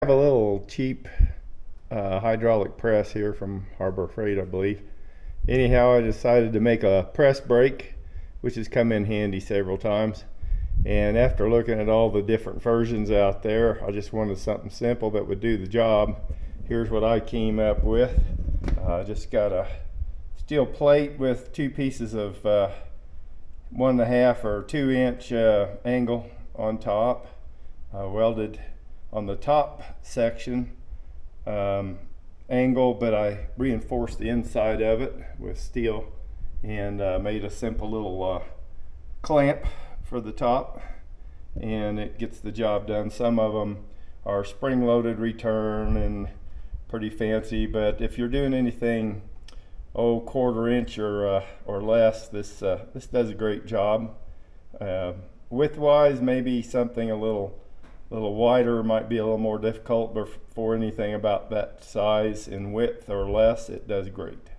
Have a little cheap hydraulic press here from Harbor Freight, I believe. Anyhow, I decided to make a press brake, which has come in handy several times. And after looking at all the different versions out there, I just wanted something simple that would do the job. Here's what I came up with. Just got a steel plate with two pieces of 1.5 or 2 inch angle on top, welded on the top section angle, but I reinforced the inside of it with steel and made a simple little clamp for the top, and it gets the job done. Some of them are spring-loaded return and pretty fancy, but if you're doing anything 1/4 inch or less, this does a great job. Width-wise, maybe something a little wider might be a little more difficult, but for anything about that size and width or less, it does great.